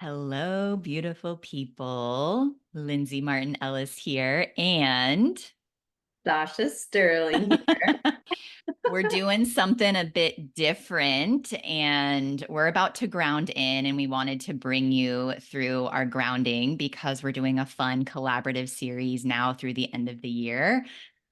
Hello, beautiful people. Lindsay Martin Ellis here, and Sacha Sterling here. we're doing something a bit different, and we're about to ground in, and we wanted to bring you through our grounding because we're doing a fun collaborative series now through the end of the year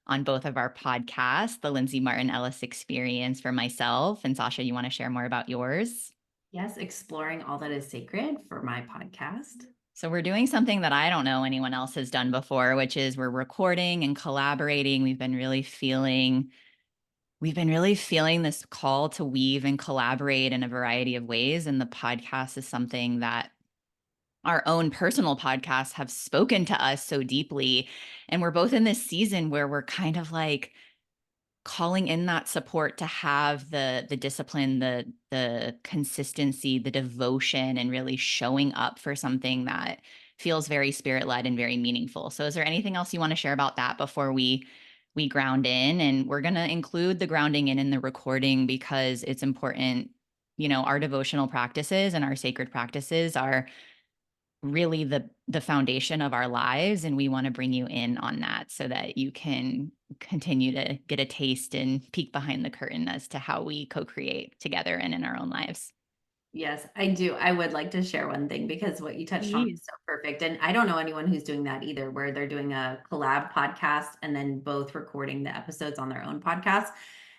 on both of our podcasts, the Lindsay Martin Ellis Experience for myself. And Sacha, you want to share more about yours? Yes, exploring all that is sacred for my podcast. So we're doing something that I don't know anyone else has done before, which is we're recording and collaborating. We've been really feeling this call to weave and collaborate in a variety of ways. And the podcast is something that our own personal podcasts have spoken to us so deeply. And we're both in this season where we're kind of like calling in that support to have the discipline, the consistency, the devotion, and really showing up for something that feels very spirit-led and very meaningful. So is there anything else you want to share about that before we ground in? And we're going to include the grounding in the recording because it's important. Our devotional practices and our sacred practices are really the foundation of our lives, and we want to bring you in on that so that you can continue to get a taste and peek behind the curtain as to how we co-create together and in our own lives. Yes, I do. I would like to share one thing because what you touched on is Please. so perfect. And I don't know anyone who's doing that either, where they're doing a collab podcast and then both recording the episodes on their own podcast.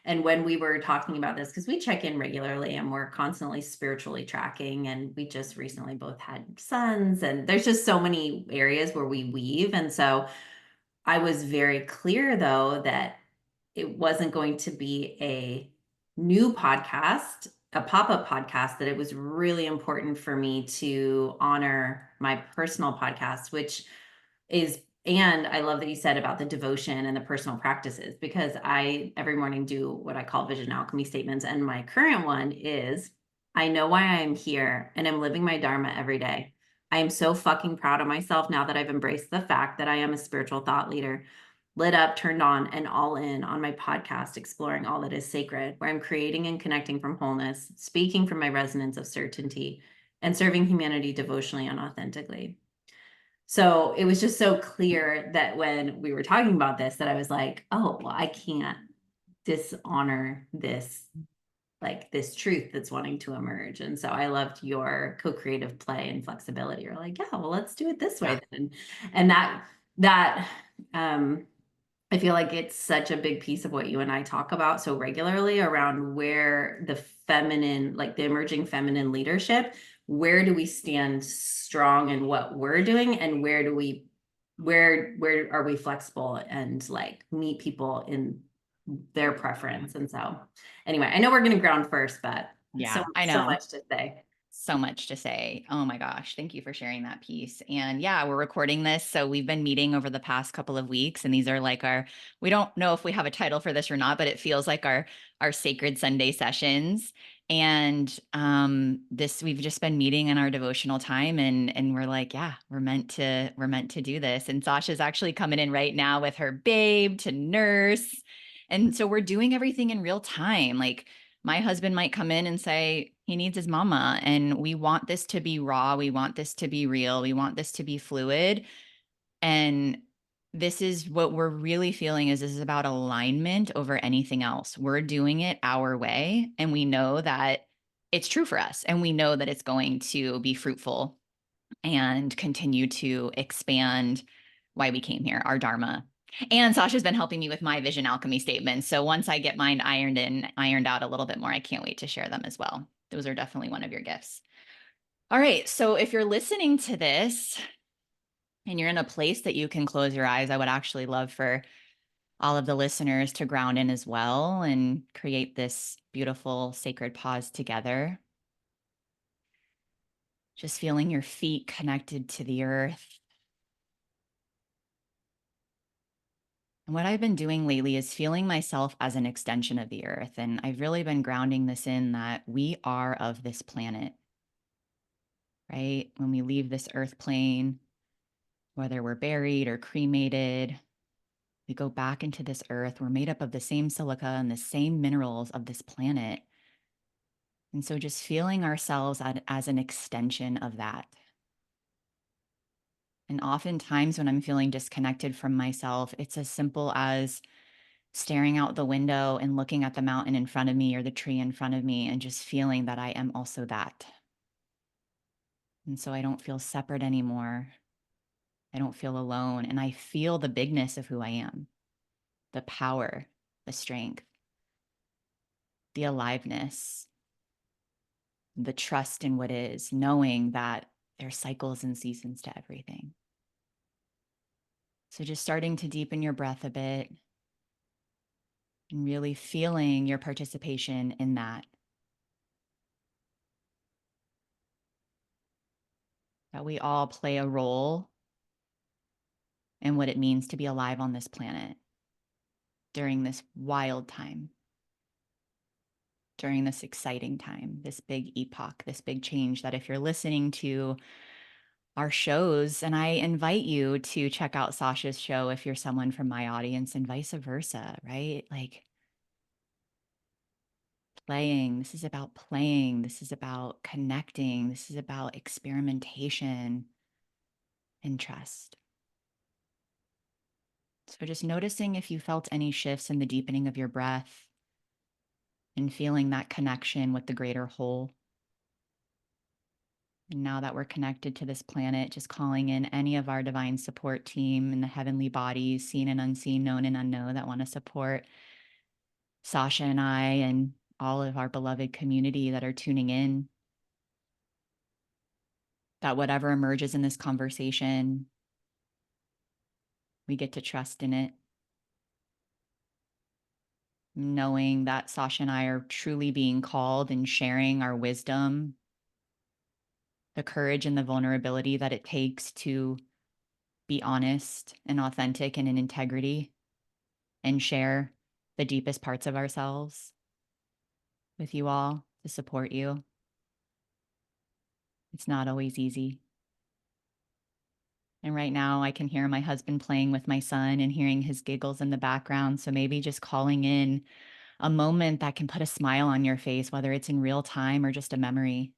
And when we were talking about this, because we check in regularly and we're constantly spiritually tracking, and we just recently both had sons, and there's just so many areas where we weave. And so I was very clear, though, that it wasn't going to be a new podcast, a pop up podcast, that it was really important for me to honor my personal podcast, which is, and I love that you said about the devotion and the personal practices, because I every morning do what I call vision alchemy statements. And my current one is I know why I am here and I'm living my Dharma every day. I am so fucking proud of myself now that I've embraced the fact that I am a spiritual thought leader, lit up, turned on, and all in on my podcast, exploring all that is sacred, where I'm creating and connecting from wholeness, speaking from my resonance of certainty, and serving humanity devotionally and authentically. So it was just so clear that when we were talking about this, that I was like, oh, well, I can't dishonor this, like this truth that's wanting to emerge. And so I loved your co-creative play and flexibility. You're like, yeah, well, let's do it this way then. And that I feel like it's such a big piece of what you and I talk about so regularly around where the feminine, like the emerging feminine leadership, where do we stand strong in what we're doing, and where are we flexible and like meet people in their preference. And so anyway, I know we're going to ground first, but so Yeah, I so know. much to say. So much to say. Oh my gosh. Thank you for sharing that piece. And yeah, we're recording this. So we've been meeting over the past couple of weeks, and these are like we don't know if we have a title for this or not, but it feels like our sacred Sunday sessions. And this we've just been meeting in our devotional time, and we're like, yeah, we're meant to do this. And Sasha's actually coming in right now with her babe to nurse. And so we're doing everything in real time. Like my husband might come in and say he needs his mama, and we want this to be raw. We want this to be real. We want this to be fluid. And this is what we're really feeling is this is about alignment over anything else. We're doing it our way, and we know that it's true for us, and we know that it's going to be fruitful and continue to expand why we came here, our Dharma. And Sasha's been helping me with my vision alchemy statements. So once I get mine ironed out a little bit more, I can't wait to share them as well. Those are definitely one of your gifts. All right. So if you're listening to this and you're in a place that you can close your eyes, I would actually love for all of the listeners to ground in as well and create this beautiful sacred pause together. Just feeling your feet connected to the earth. And what I've been doing lately is feeling myself as an extension of the earth. And I've really been grounding this in that we are of this planet, right? When we leave this earth plane, whether we're buried or cremated, we go back into this earth. We're made up of the same silica and the same minerals of this planet. And so just feeling ourselves as an extension of that. And oftentimes when I'm feeling disconnected from myself, it's as simple as staring out the window and looking at the mountain in front of me or the tree in front of me and just feeling that I am also that. And so I don't feel separate anymore. I don't feel alone. And I feel the bigness of who I am, the power, the strength, the aliveness, the trust in what is, knowing that there's cycles and seasons to everything. So just starting to deepen your breath a bit and really feeling your participation in that. That we all play a role in what it means to be alive on this planet during this wild time, during this exciting time, this big epoch, this big change. That if you're listening to our shows, and I invite you to check out Sasha's show if you're someone from my audience, and vice versa, right? Like playing, this is about playing, this is about connecting, this is about experimentation and trust. So just noticing if you felt any shifts in the deepening of your breath and feeling that connection with the greater whole. And now that we're connected to this planet, just calling in any of our divine support team and the heavenly bodies, seen and unseen, known and unknown, that want to support Sasha and I and all of our beloved community that are tuning in. That whatever emerges in this conversation, we get to trust in it, knowing that Sasha and I are truly being called and sharing our wisdom, the courage and the vulnerability that it takes to be honest and authentic and in integrity and share the deepest parts of ourselves with you all to support you. It's not always easy. And right now, I can hear my husband playing with my son and hearing his giggles in the background. So maybe just calling in a moment that can put a smile on your face, whether it's in real time or just a memory.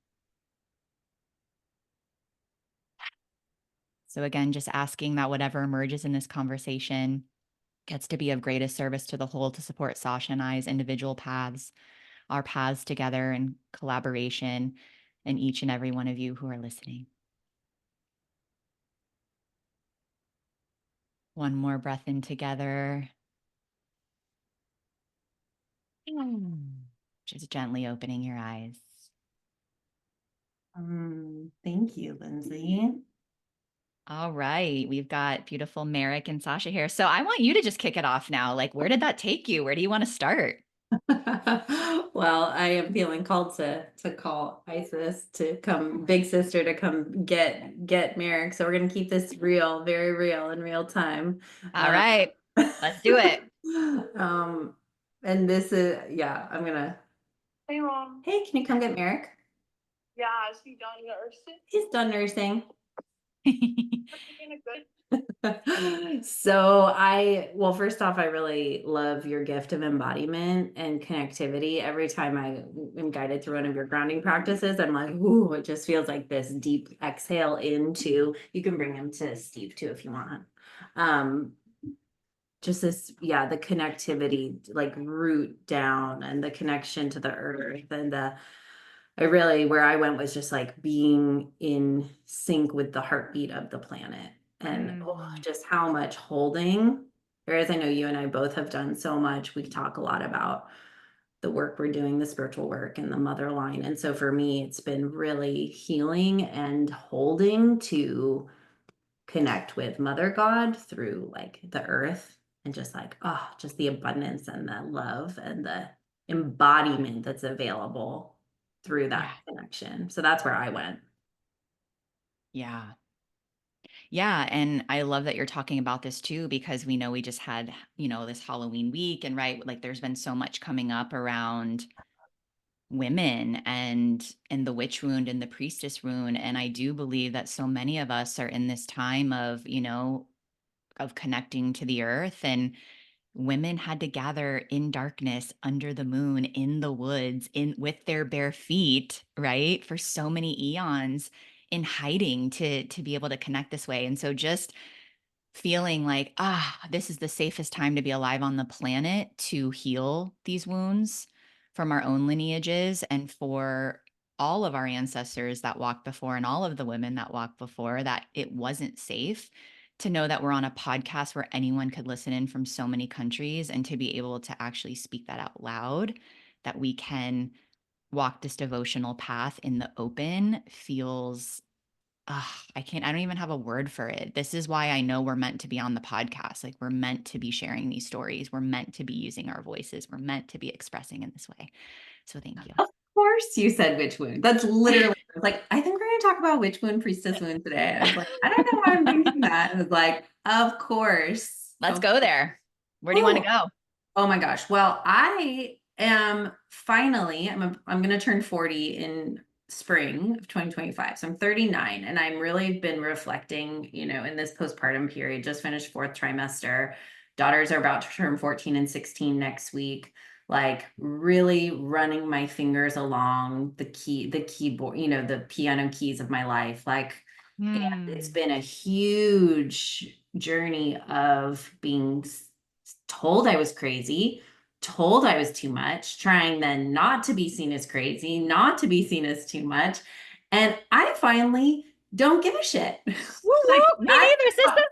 So, again, just asking that whatever emerges in this conversation gets to be of greatest service to the whole to support Sasha and I's individual paths, our paths together in collaboration, and each and every one of you who are listening. One more breath in together. Just gently opening your eyes. Thank you, Lindsay. All right. We've got beautiful Merrick and Sasha here. So I want you to just kick it off now. Like, where did that take you? Where do you want to start? Well, I am feeling called to call Isis to come, big sister, to come get Merrick. So we're gonna keep this real, very real in real time. All right. Let's do it. Um, and this is, yeah, I'm gonna. Hey, Mom. Hey, can you come get Merrick? Yeah, is he done nursing? He's done nursing. So well, first off, I really love your gift of embodiment and connectivity. Every time I am guided through one of your grounding practices, I'm like, ooh, it just feels like this deep exhale into, you can bring him to Steve too if you want. Just this, yeah, the connectivity, like root down, and the connection to the earth, and where I went was just like being in sync with the heartbeat of the planet, and just how much holding there is. I know you and I both have done so much. We talk a lot about the work we're doing, the spiritual work and the mother line. And so for me, it's been really healing and holding to connect with Mother God through like the earth, and just like, oh, just the abundance and the love and the embodiment that's available through that Yeah. connection. So that's where I went. Yeah. Yeah. And I love that you're talking about this too, because we know we just had, this Halloween week, and right, like there's been so much coming up around women and the witch wound and the priestess wound. And I do believe that so many of us are in this time of, of connecting to the earth. And women had to gather in darkness under the moon in the woods in with their bare feet, right? For so many eons in hiding to be able to connect this way. And so just feeling like, this is the safest time to be alive on the planet to heal these wounds from our own lineages and for all of our ancestors that walked before and all of the women that walked before, that it wasn't safe. To know that we're on a podcast where anyone could listen in from so many countries and to be able to actually speak that out loud, that we can walk this devotional path in the open feels I don't even have a word for it. This is why I know we're meant to be on the podcast. Like, we're meant to be sharing these stories. We're meant to be using our voices. We're meant to be expressing in this way. So thank you. Of course you said witch wound. That's literally, I was like, I think we're going to talk about witch wound, priestess wound today. I was like, I don't know why I'm thinking that. I was like, of course. Let's go there. Where do you want to Oh, go? oh my gosh. Well, I am finally, I'm going to turn 40 in spring of 2025. So I'm 39 and I'm really been reflecting, in this postpartum period, just finished fourth trimester. Daughters are about to turn 14 and 16 next week. Like really running my fingers along the keyboard, the piano keys of my life. Like, and it's Hmm. been a huge journey of being told I was crazy, told I was too much, trying then not to be seen as crazy, not to be seen as too much. And I finally don't give a shit. Woo Like woo. Me neither, sister.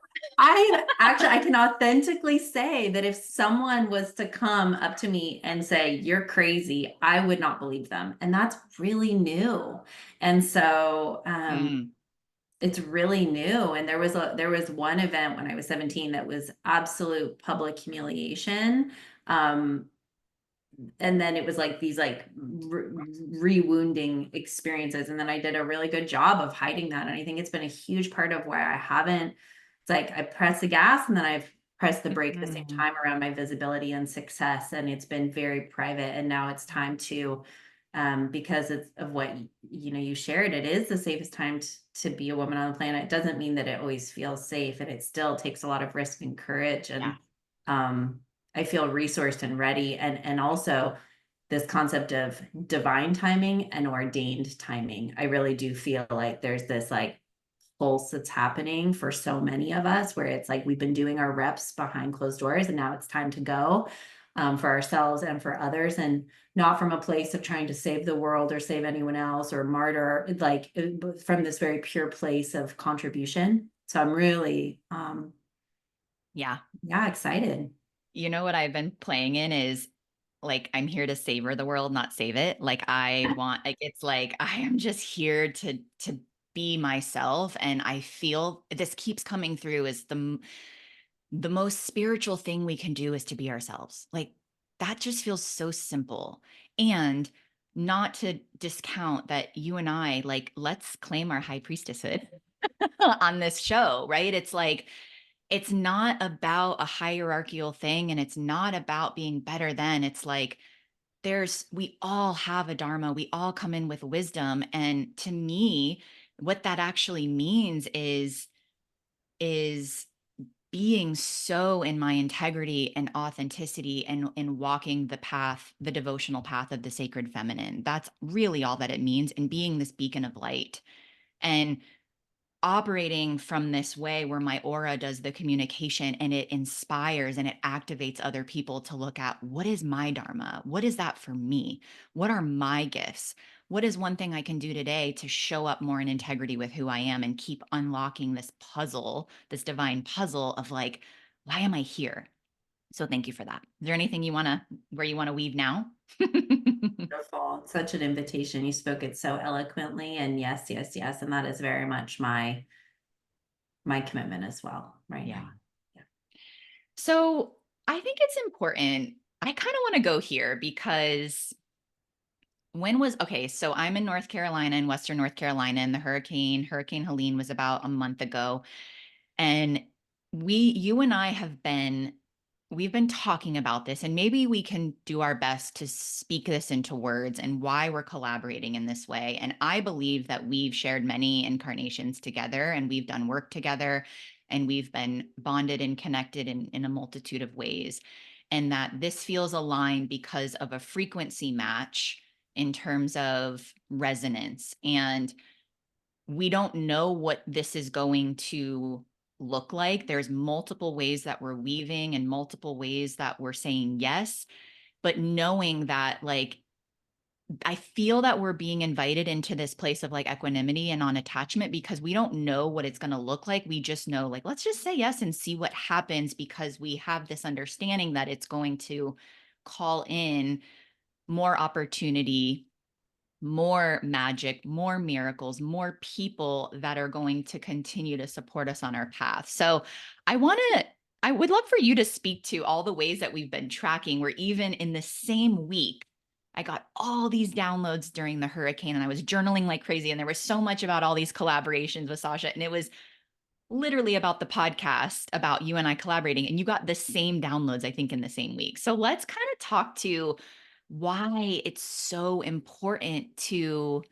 I can authentically say that if someone was to come up to me and say, "You're crazy," I would not believe them. And that's really new. And so Mm. it's really new. And there was one event when I was 17 that was absolute public humiliation. Um, and then it was like these like re-wounding experiences. And then I did a really good job of hiding that. And I think it's been a huge part of why I haven't, it's like I press the gas and then I've pressed the brake at the same Mm. time around my visibility and success. And it's been very private. And now it's time to, because it's of what you shared, it is the safest time to be a woman on the planet. It doesn't mean that it always feels safe, and it still takes a lot of risk and courage. Yeah. And I feel resourced and ready. And also this concept of divine timing and ordained timing. I really do feel like there's this like pulse that's happening for so many of us where it's like we've been doing our reps behind closed doors and now it's time to go, for ourselves and for others, and not from a place of trying to save the world or save anyone else or martyr, like from this very pure place of contribution. So I'm really Yeah. yeah, excited. You know what I've been playing in is like, I'm here to savor the world, not save it. Like, I want, like, it's like I am just here to be myself. And I feel this keeps coming through is the most spiritual thing we can do is to be ourselves. Like, that just feels so simple. And not to discount that you and I, like, let's claim our high priestesshood on this show, right? It's like, it's not about a hierarchical thing and it's not about being better than. It's like we all have a dharma, we all come in with wisdom. And to me, what that actually means is being so in my integrity and authenticity and in walking the path, the devotional path of the sacred feminine. That's really all that it means, and being this beacon of light. And operating from this way where my aura does the communication and it inspires and it activates other people to look at, what is my dharma? What is that for me? What are my gifts? What is one thing I can do today to show up more in integrity with who I am and keep unlocking this puzzle, this divine puzzle of like, why am I here? So thank you for that. Is there anything where you want to weave now? Beautiful. Such an invitation. You spoke it so eloquently, and yes, yes, yes. And that is very much my commitment as well right Yeah. now. Yeah. So I think it's important. I kind of want to go here because so I'm in North Carolina, in Western North Carolina, and the Hurricane Helene was about a month ago. And you and I we've been talking about this, and maybe we can do our best to speak this into words and why we're collaborating in this way. And I believe that we've shared many incarnations together and we've done work together. and we've been bonded and connected in a multitude of ways. And that this feels aligned because of a frequency match in terms of resonance. And we don't know what this is going to look like. There's multiple ways that we're weaving and multiple ways that we're saying yes, but knowing that, like, I feel that we're being invited into this place of like equanimity and non-attachment because we don't know what it's going to look like. We just know, like, let's just say yes and see what happens, because we have this understanding that it's going to call in more opportunity, more magic, more miracles, more people that are going to continue to support us on our path. So I would love for you to speak to all the ways that we've been tracking, where even in the same week, I got all these downloads during the hurricane and I was journaling like crazy. And there was so much about all these collaborations with Sacha. And it was literally about the podcast, about you and I collaborating. And you got the same downloads, I think, in the same week. So let's kind of talk to why it's so important to,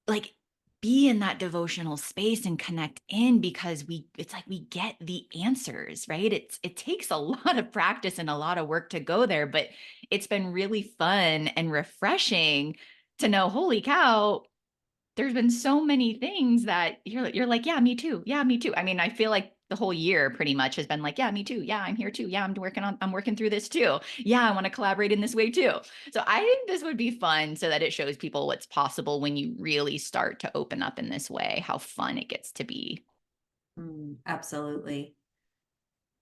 like, be in that devotional space and connect in, because it's like we get the answers, right? It takes a lot of practice and a lot of work to go there, but it's been really fun and refreshing to know, holy cow, there's been so many things that you're like, yeah, me too. Yeah, me too. I mean, I feel like the whole year pretty much has been like, yeah, me too. Yeah, I'm here too. Yeah, I'm working through this too. Yeah, I want to collaborate in this way too. So I think this would be fun, so that it shows people what's possible when you really start to open up in this way, how fun it gets to be. Absolutely.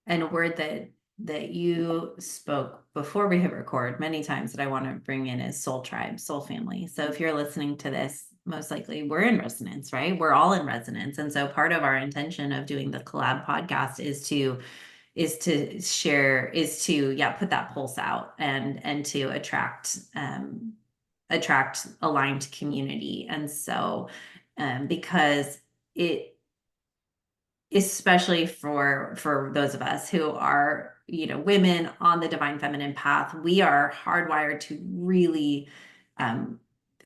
And a word that you spoke before we hit record many times that I want to bring in is soul tribe, soul family. So if you're listening to this, most likely we're in resonance, right? We're all in resonance. And so part of our intention of doing the collab podcast is to share, is to, yeah, put that pulse out and to attract aligned community. And so because it, especially for those of us who are, women on the divine feminine path, we are hardwired to really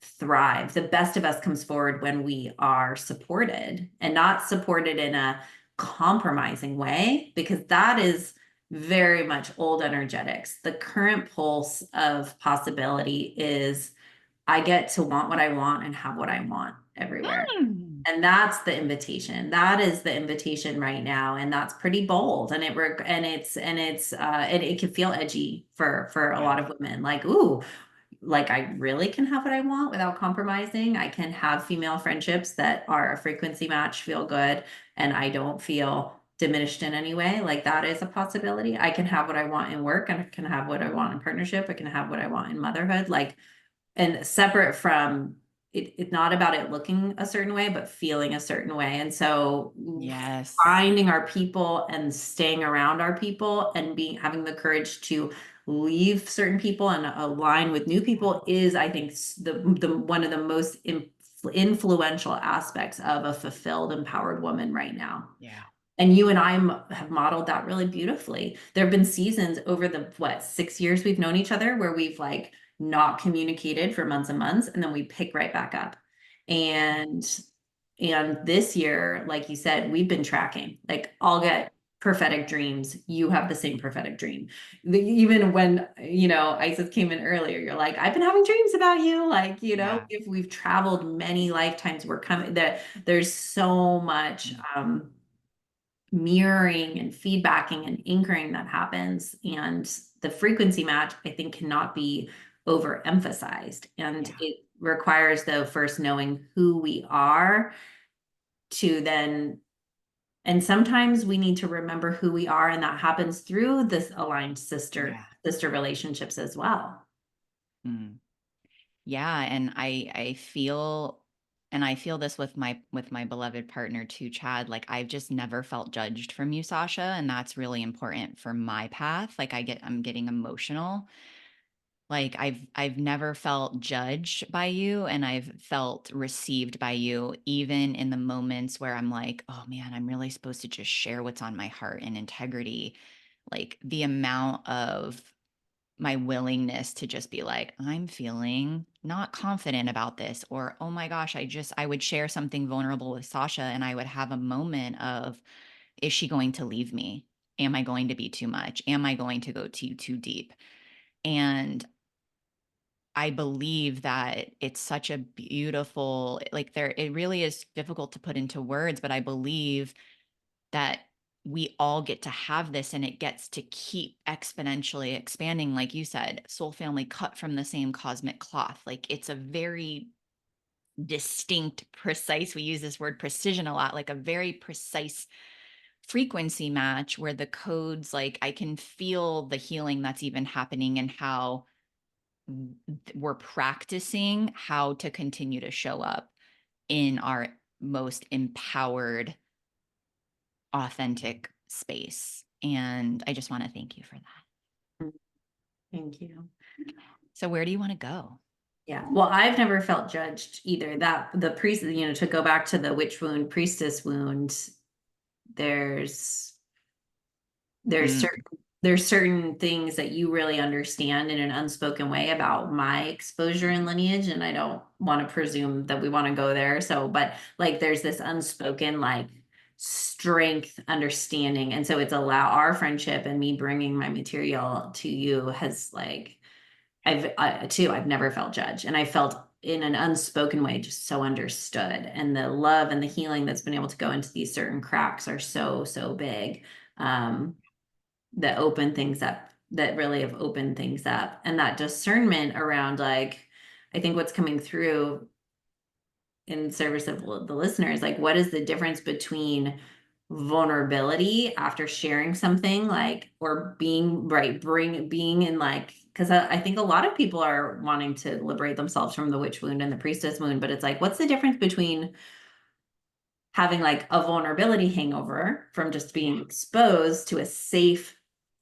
thrive. The best of us comes forward when we are supported, and not supported in a compromising way, because that is very much old energetics. The current pulse of possibility is, I get to want what I want and have what I want everywhere. Mm. And that's the invitation. That is the invitation right now, and that's pretty bold. And it can feel edgy for a Yeah. lot of women. Like, ooh, like I really can have what I want without compromising. I can have female friendships that are a frequency match, feel good, and I don't feel diminished in any way. Like that is a possibility. I can have what I want in work, and I can have what I want in partnership. I can have what I want in motherhood. Like, and separate from it's not about it looking a certain way, but feeling a certain way. And so Yes. finding our people and staying around our people and having the courage to leave certain people and align with new people is, I think, the one of the most influential aspects of a fulfilled, empowered woman right now. Yeah. And you and I have modeled that really beautifully. There have been seasons over the 6 years we've known each other where we've like not communicated for months and months, and then we pick right back up. And this year, like you said, we've been tracking. Like I'll get prophetic dreams. You have the same prophetic dream. Even when, Isis came in earlier, you're like, I've been having dreams about you. Like, Yeah. if we've traveled many lifetimes, we're coming that there's so much mirroring and feedbacking and anchoring that happens. And the frequency match, I think, cannot be overemphasized. And Yeah. it requires, though, first knowing who we are to then, and sometimes we need to remember who we are, and that happens through this aligned Yeah. sister relationships as well. Mm. Yeah, and I feel this with my beloved partner too, Chad. Like, I've just never felt judged from you, Sasha, and that's really important for my path. Like, I'm getting emotional. Like, I've never felt judged by you, and I've felt received by you, even in the moments where I'm like, oh man, I'm really supposed to just share what's on my heart in integrity. Like, the amount of my willingness to just be like, I'm feeling not confident about this, or, oh my gosh, I would share something vulnerable with Sasha and I would have a moment of, is she going to leave me? Am I going to be too much? Am I going to go too deep? And I believe that it's such a beautiful, like there, it really is difficult to put into words, but I believe that we all get to have this and it gets to keep exponentially expanding. Like you said, soul family cut from the same cosmic cloth. Like it's a very distinct, precise, we use this word precision a lot, like a very precise frequency match where the codes, like I can feel the healing that's even happening and how we're practicing how to continue to show up in our most empowered, authentic space. And I just want to thank you for that. Thank you. So, where do you want to go? Yeah. Well, I've never felt judged either. That the priest, to go back to the witch wound, priestess wound, there's there's Mm, certain there's certain things that you really understand in an unspoken way about my exposure and lineage, and I don't want to presume that we want to go there. So, but like there's this unspoken like strength understanding, and so it's allow our friendship and me bringing my material to you has like I've never felt judged, and I felt in an unspoken way just so understood, and the love and the healing that's been able to go into these certain cracks are so big. Um, that open things up, that really have opened things up, and that discernment around like I think what's coming through in service of the listeners, like what is the difference between vulnerability after sharing something, like, or being right being in like, because I think a lot of people are wanting to liberate themselves from the witch wound and the priestess wound, but it's like what's the difference between having like a vulnerability hangover from just yeah. being exposed to a safe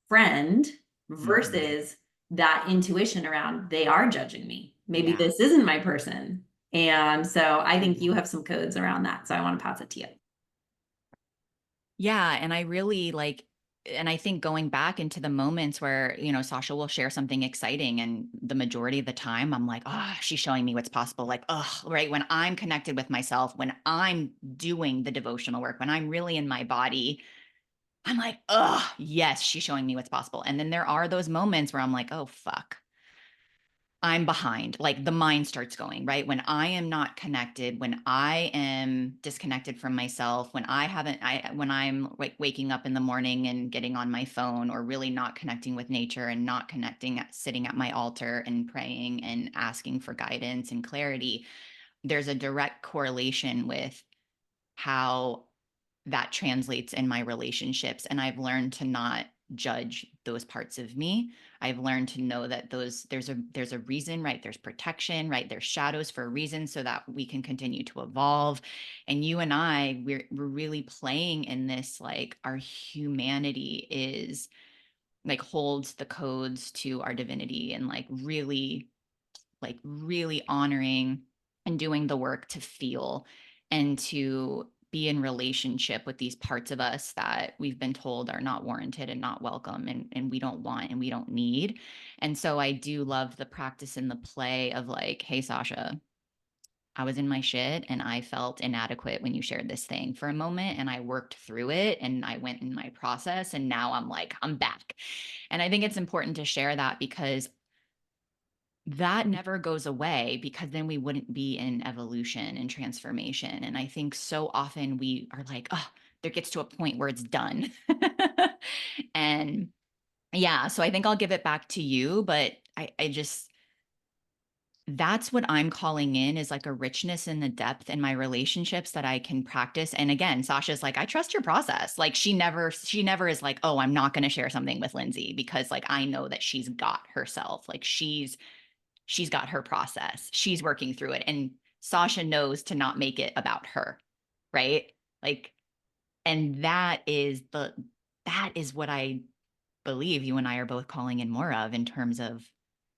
friend Mhm. versus that intuition around they are judging me. Maybe Yeah. this isn't my person. And so I think you Yeah. have some codes around that. So I want to pass it to you. Yeah, and I really like, and I think going back into the moments where, Sasha will share something exciting and the majority of the time I'm like, oh, she's showing me what's possible. Like, oh, right. When I'm connected with myself, when I'm doing the devotional work, when I'm really in my body, I'm like, oh, yes, she's showing me what's possible. And then there are those moments where I'm like, oh, fuck, I'm behind. Like the mind starts going, right? When I am not connected, when I am disconnected from myself, when I'm like waking up in the morning and getting on my phone or really not connecting with nature and not connecting, sitting at my altar and praying and asking for guidance and clarity, there's a direct correlation with how that translates in my relationships. And I've learned to not judge those parts of me. I've learned to know that there's a reason, right? There's protection, right? There's shadows for a reason so that we can continue to evolve. And you and we're really playing in this, like our humanity is like holds the codes to our divinity and like really honoring and doing the work to feel and to be in relationship with these parts of us that we've been told are not warranted and not welcome and we don't want and we don't need. And so I do love the practice and the play of like, hey, Sasha, I was in my shit and I felt inadequate when you shared this thing for a moment and I worked through it and I went in my process and now I'm like, I'm back. And I think it's important to share that because that never goes away because then we wouldn't be in evolution and transformation. And I think so often we are like, oh, there gets to a point where it's done. And yeah, so I think I'll give it back to you, but I just, that's what I'm calling in is like a richness in the depth in my relationships that I can practice. And again, Sasha's like, I trust your process. Like she never is like, oh, I'm not going to share something with Lindsay because like I know that she's got herself. Like she's got her process. She's working through it. And Sasha knows to not make it about her. Right. Like, and that is what I believe you and I are both calling in more of in terms of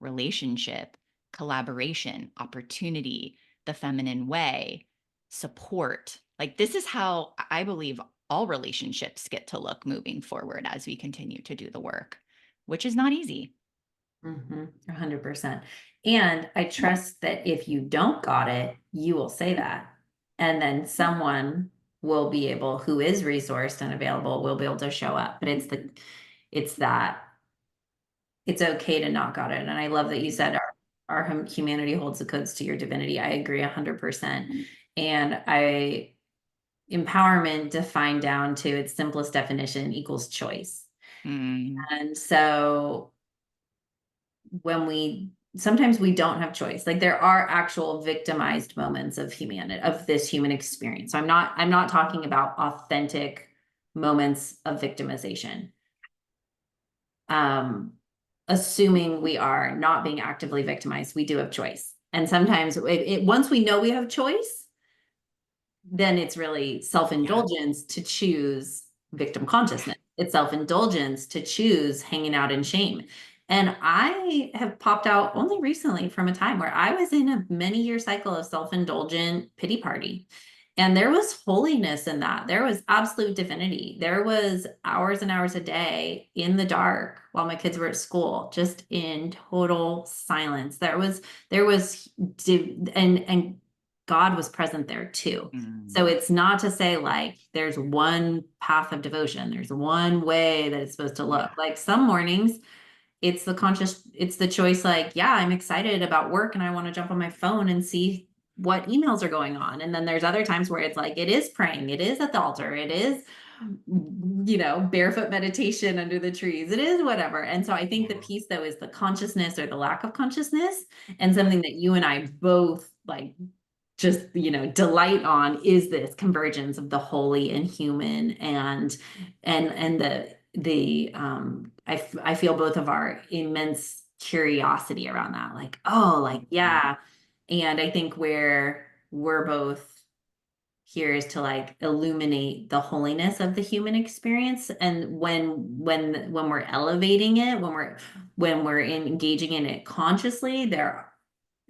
relationship, collaboration, opportunity, the feminine way, support. Like, this is how I believe all relationships get to look moving forward as we continue to do the work, which is not easy. 100%. And I trust that if you don't got it, you will say that. And then someone will be able, who is resourced and available, will be able to show up. But it's that it's okay to not got it. And I love that you said our humanity holds the codes to your divinity. I agree 100%. And empowerment defined down to its simplest definition equals choice. Mm, And so sometimes we don't have choice. Like there are actual victimized moments of humanity, of this human experience. So I'm not talking about authentic moments of victimization. Um, assuming we are not being actively victimized, we do have choice. And sometimes once we know we have choice, then it's really yeah. self-indulgence to choose victim consciousness. It's self-indulgence to choose hanging out in shame. And I have popped out only recently from a time where I was in a many-year cycle of self-indulgent pity party. And there was holiness in that. There was absolute divinity. There was hours and hours a day in the dark while my kids were at school, just in total silence. There was and God was present there too. So Mm, it's not to say like there's one path of devotion, there's one way that it's supposed to look. yeah. Like some mornings, it's the choice, like, yeah, I'm excited about work and I want to jump on my phone and see what emails are going on. And then there's other times where it's like it is praying, it is at the altar, it is, barefoot meditation under the trees, it is whatever. And so I think the Yeah. piece though is the consciousness or the lack of consciousness, and something that you and I both like just delight on is this convergence of the holy and human, and I feel both of our immense curiosity around that, like, oh, like, Mm, yeah. And I think where we're both here is to like illuminate the holiness of the human experience. And when we're elevating it, when we're engaging in it consciously, there,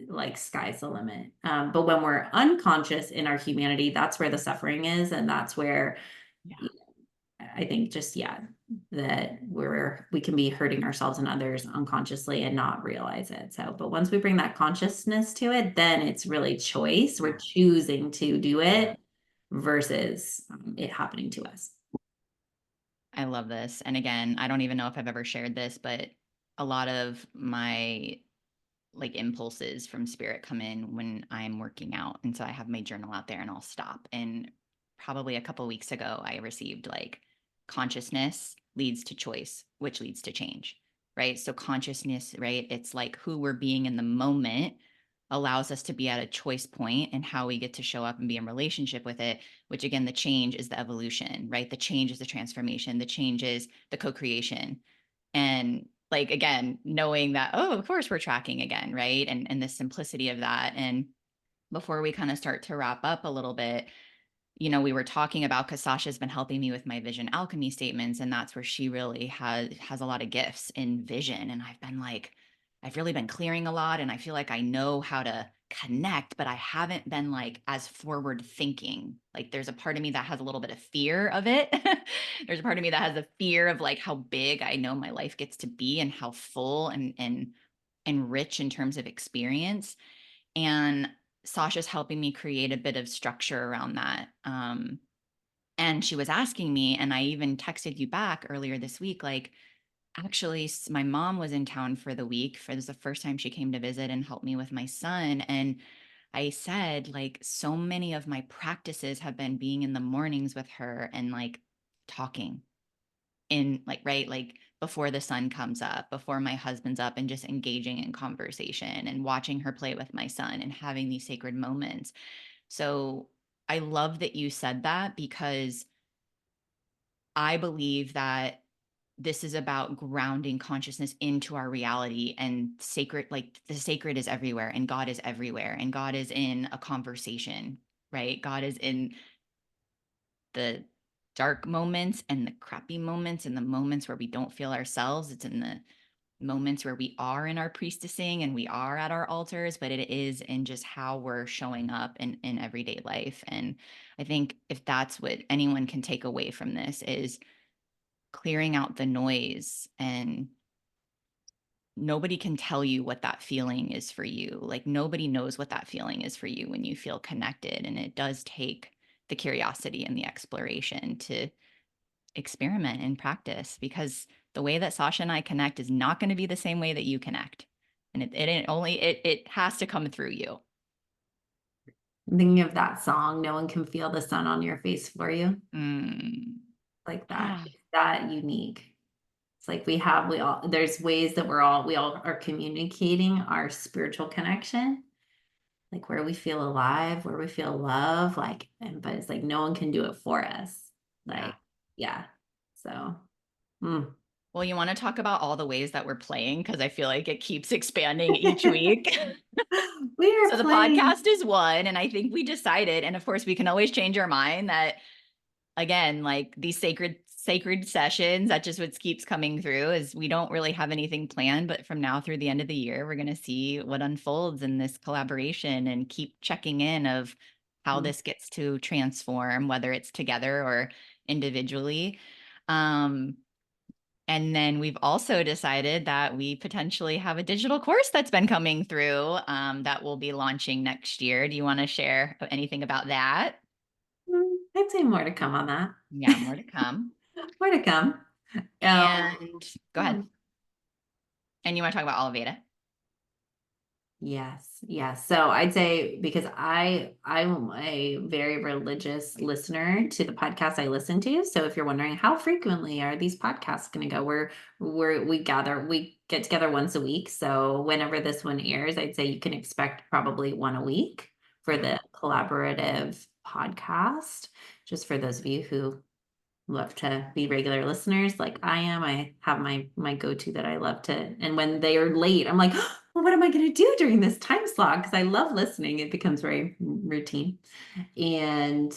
like, sky's the limit. But when we're unconscious in our humanity, that's where the suffering is, and that's where yeah. I think just, yeah, that we can be hurting ourselves and others unconsciously and not realize it. So, but once we bring that consciousness to it, then it's really choice. We're Yeah. choosing to do it versus it happening to us. I love this. And again, I don't even know if I've ever shared this, but a lot of my like impulses from spirit come in when I'm working out. And so I have my journal out there and I'll stop. And probably a couple weeks ago, I received like consciousness leads to choice, which leads to change, right? So consciousness, right? It's like who we're being in the moment allows us to be at a choice point and how we get to show up and be in relationship with it, which again, the change is the evolution, right? The change is the transformation, the change is the co-creation. And like again, knowing that, oh, of course we're tracking again, right? And the simplicity of that. And before we kind of start to wrap up a little bit, we were talking about, because Sasha's been helping me with my vision alchemy statements, and that's where she really has a lot of gifts in vision. And I've really been clearing a lot, and I feel like I know how to connect, but I haven't been like as forward thinking. Like there's a part of me that has a little bit of fear of it. There's a part of me that has a fear of like how big I know my life gets to be and how full and rich in terms of experience. And Sasha's helping me create a bit of structure around that. And she was asking me, and I even texted you back earlier this week, like, actually, my mom was in town for the week. For this is the first time she came to visit and help me with my son. And I said, like, so many of my practices have been being in the mornings with her and like talking in like, right, like before the sun comes up, before my husband's up, and just engaging in conversation and watching her play with my son and having these sacred moments. So I love that you said that, because I believe that this is about grounding consciousness into our reality, and sacred, like the sacred is everywhere and God is everywhere and God is in a conversation, right? God is in the dark moments and the crappy moments and the moments where we don't feel ourselves. It's in the moments where we are in our priestessing and we are at our altars, but it is in just how we're showing up in everyday life. And I think if that's what anyone can take away from this, is clearing out the noise and nobody can tell you what that feeling is for you. Like nobody knows what that feeling is for you when you feel connected. And it does take the curiosity and the exploration to experiment and practice, because the way that Sacha and I connect is not going to be the same way that you connect. And it has to come through you. I'm thinking of that song, No One Can Feel the Sun on Your Face for You. Mm. Like that. Ah, It's that unique. It's like we all, there's ways that we all are communicating our spiritual connection, like where we feel alive, where we feel love, like, but it's like no one can do it for us. yeah. Like, yeah. So, mm. Well, you want to talk about all the ways that we're playing? Because I feel like it keeps expanding each week. We So are the playing. podcast is one, and I think we decided, and of course we can always change our mind, that again, like these sacred sessions, that just what keeps coming through is we don't really have anything planned, but from now through the end of the year, we're going to see what unfolds in this collaboration and keep checking in of how Mm. this gets to transform, whether it's together or individually. Um, and then we've also decided that we potentially have a digital course that's been coming through, that we'll be launching next year. Do you want to share anything about that? I'd say more to come on that. Yeah, more to come. More to come. And go ahead. Yeah. And you want to talk about Oliveda? Yes, yes. So I'd say because I'm a very religious listener to the podcast I listen to. So if you're wondering how frequently are these podcasts going to go, we get together once a week. So whenever this one airs, I'd say you can expect probably one a week for Yeah. the collaborative podcast. Just for those of you who love to be regular listeners like I am. I have my go-to that I love to, and when they are late, I'm like, well, what am I going to do during this time slot? Because I love listening. It becomes very routine. And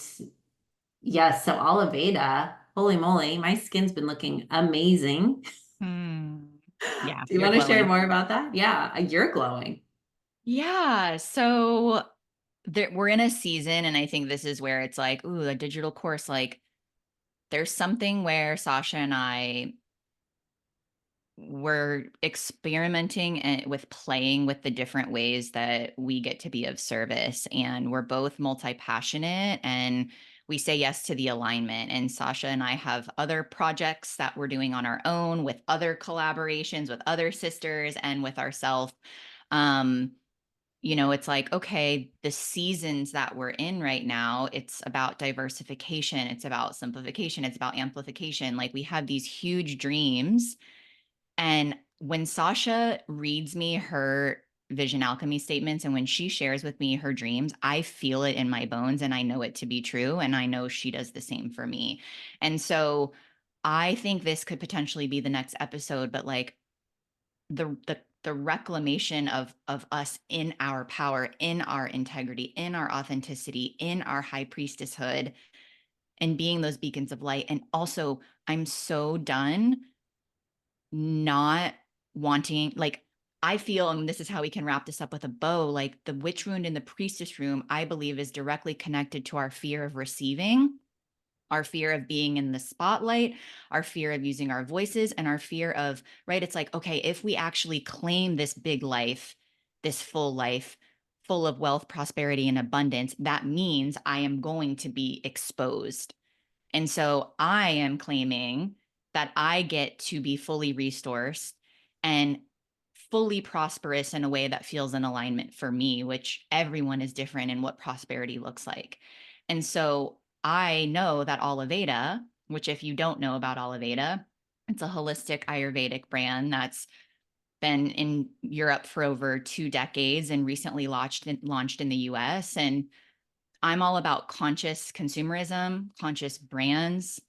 yes, so Oliveda, holy moly, my skin's been looking amazing. Hmm. Yeah, Do you you're want to share glowing. more about that? Yeah, you're glowing. Yeah. So we're in a season, and I think this is where it's like, ooh, a digital course. Like, there's something where Sacha and I we're experimenting with playing with the different ways that we get to be of service. And we're both multi-passionate, and we say yes to the alignment. And Sacha and I have other projects that we're doing on our own, with other collaborations with other sisters and with ourselves. Um, it's like, okay, the seasons that we're in right now, it's about diversification, it's about simplification, it's about amplification. Like, we have these huge dreams, and when Sasha reads me her vision alchemy statements, and when she shares with me her dreams, I feel it in my bones, and I know it to be true. And I know she does the same for me. And so I think this could potentially be the next episode, but like the reclamation of us in our power, in our integrity, in our authenticity, in our high priestesshood, and being those beacons of light. And also, I'm so done not wanting, like, I feel, and this is how we can wrap this up with a bow, like the witch wound in the priestess room, I believe, is directly connected to our fear of receiving, our fear of being in the spotlight, our fear of using our voices, and our fear of, right? It's like, okay, if we actually claim this big life, this full life, full of wealth, prosperity, and abundance, that means I am going to be exposed. And so I am claiming that I get to be fully resourced and fully prosperous in a way that feels in alignment for me, which everyone is different in what prosperity looks like. And so I know that Oliveda, which, if you don't know about Oliveda, it's a holistic Ayurvedic brand that's been in Europe for over 2 decades and recently launched in the US. And I'm all about conscious consumerism, conscious brands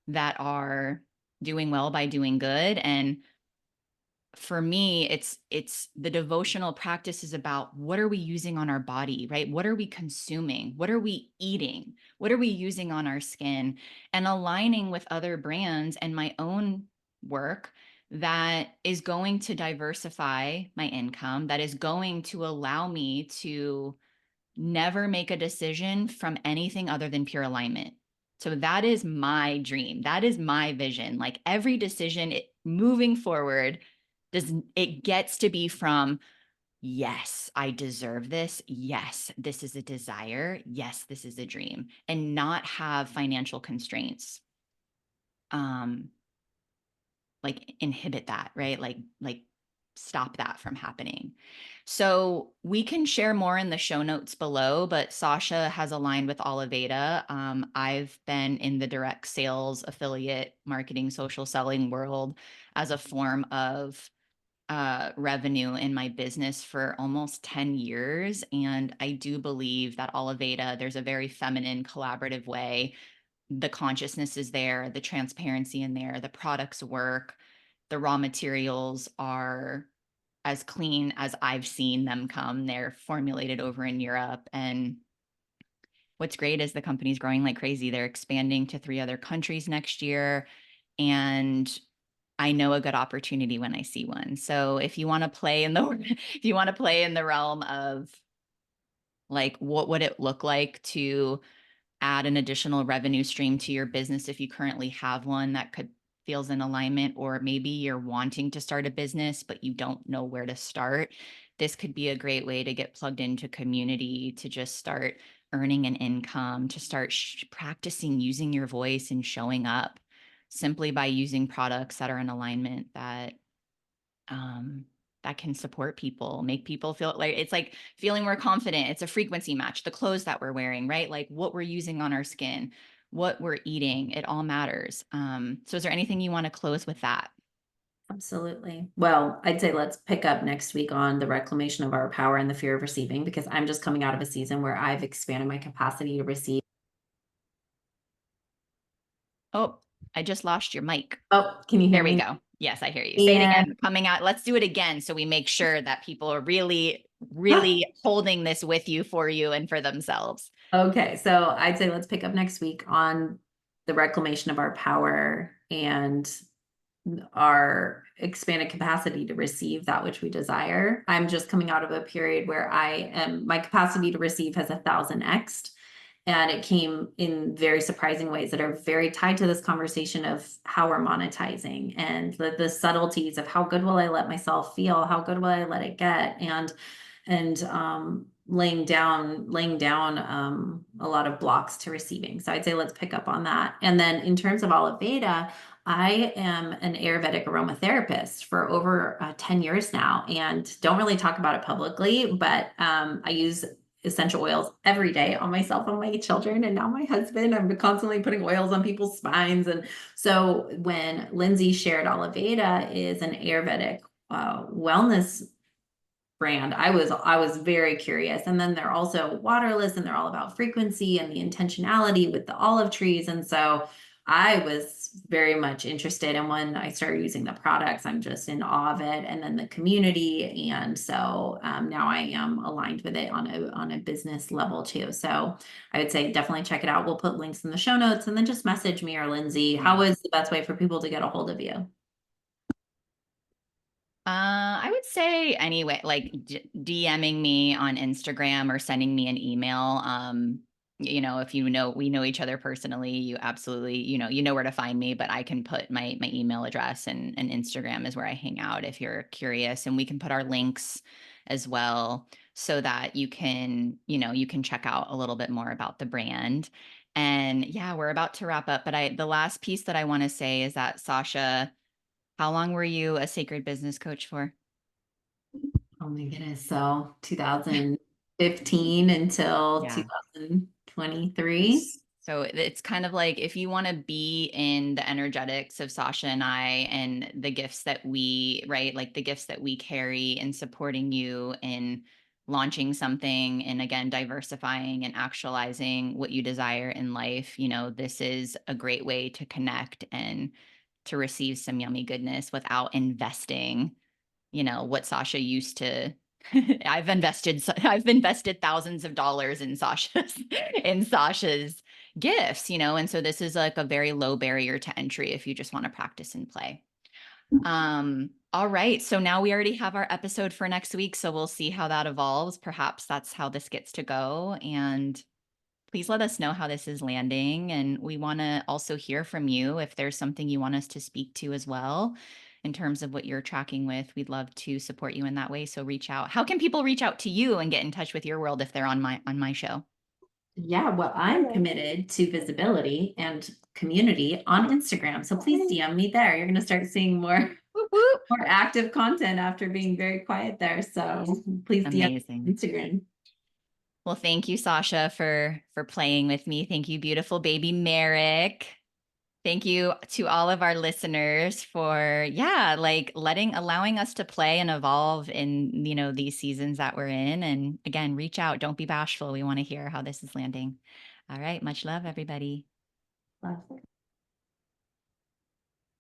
that are doing well by doing good. And for me, it's the devotional practice is about, what are we using on our body, right? What are we consuming? What are we eating? What are we using on our skin? And aligning with other brands and my own work that is going to diversify my income, that is going to allow me to never make a decision from anything other than pure alignment. So that is my dream. That is my vision. Like, every decision moving forward it gets to be from, yes, I deserve this. Yes, this is a desire. Yes, this is a dream, and not have financial constraints. Um, like inhibit that, right? Like stop that from happening. So we can share more in the show notes below, but Sacha has aligned with Oliveda. I've been in the direct sales, affiliate marketing, social selling world as a form of revenue in my business for almost 10 years. And I do believe that Oliveda, there's a very feminine, collaborative way. The consciousness is there, the transparency in there, the products work, the raw materials are as clean as I've seen them come. They're formulated over in Europe. And what's great is the company's growing like crazy. They're expanding to 3 other countries next year. And I know a good opportunity when I see one. So if you want to play in the if you want to play in the realm of like what would it look like to add an additional revenue stream to your business if you currently have one that could feels in alignment, or maybe you're wanting to start a business but you don't know where to start, this could be a great way to get plugged into community, to just start earning an income, to start practicing using your voice and showing up simply by using products that are in alignment, um, that can support people, make people feel like it's like feeling more confident. It's a frequency match. The clothes that we're wearing, right? Like what we're using on our skin, what we're eating, it all matters. So is there anything you want to close with that? Absolutely. Well, I'd say let's pick up next week on the reclamation of our power and the fear of receiving, because I'm just coming out of a season where I've expanded my capacity to receive. Oh, I just lost your mic. Oh, can you hear There we me? go. Yes, I hear you. Say it And again. Coming out. Let's do it again so we make sure that people are really, really holding this with you, for you, and for themselves. okay, so I'd say let's pick up next week on the reclamation of our power and our expanded capacity to receive that which we desire. I'm just coming out of a period where my capacity to receive has 1,000x. And it came in very surprising ways that are very tied to this conversation of how we're monetizing and the subtleties of how good will I let myself feel, how good will I let it get, and laying down a lot of blocks to receiving. So I'd say let's pick up on that. And then in terms of Oliveda, I am an Ayurvedic aromatherapist for over 10 years now, and don't really talk about it publicly, but I use essential oils every day on myself, on my children, and now my husband. I'm constantly putting oils on people's spines. And so when Lindsay shared Oliveda is an Ayurvedic wellness brand, I was very curious. And then they're also waterless, and they're all about frequency and the intentionality with the olive trees. And so I was very much interested. And when I started using the products, I'm just in awe of it. And then the community. And so now I am aligned with it on a business level too. So I would say definitely check it out. We'll put links in the show notes, and then just message me or Lindsay. How is the best way for people to get a hold of you? I would say anyway, like DMing me on Instagram or sending me an email. If we know each other personally, you absolutely, you know where to find me, but I can put my email address, and Instagram is where I hang out if you're curious. And we can put our links as well so that you can check out a little bit more about the brand. And yeah, we're about to wrap up, but the last piece that I want to say is that, Sacha, how long were you a sacred business coach for? Oh my goodness. So 2015 until Yeah. 2023. So it's kind of like if you want to be in the energetics of Sacha and I, and the gifts that we, right, like the gifts that we carry in supporting you in launching something, and again, diversifying and actualizing what you desire in life, this is a great way to connect and to receive some yummy goodness without investing, what Sacha used to. I've invested thousands of dollars in Sacha's in Sacha's gifts, and so this is like a very low barrier to entry if you just want to practice and play. All right, so now we already have our episode for next week, so we'll see how that evolves. Perhaps that's how this gets to go, and please let us know how this is landing. And we want to also hear from you if there's something you want us to speak to as well. in terms of what you're tracking with. We'd love to support you in that way. So reach out. How can people reach out to you and get in touch with your world if they're on my show? Yeah, well, I'm committed to visibility and community on Instagram. So please DM me there. You're going to start seeing more Whoop, whoop. more active content after being very quiet there. So please DM Amazing. Instagram. Well, thank you, Sacha, for playing with me. Thank you, beautiful baby Merrick. Thank you to all of our listeners for, yeah, like allowing us to play and evolve in, these seasons that we're in. And again, reach out. Don't be bashful. We want to hear how this is landing. All right. Much love, everybody. Love.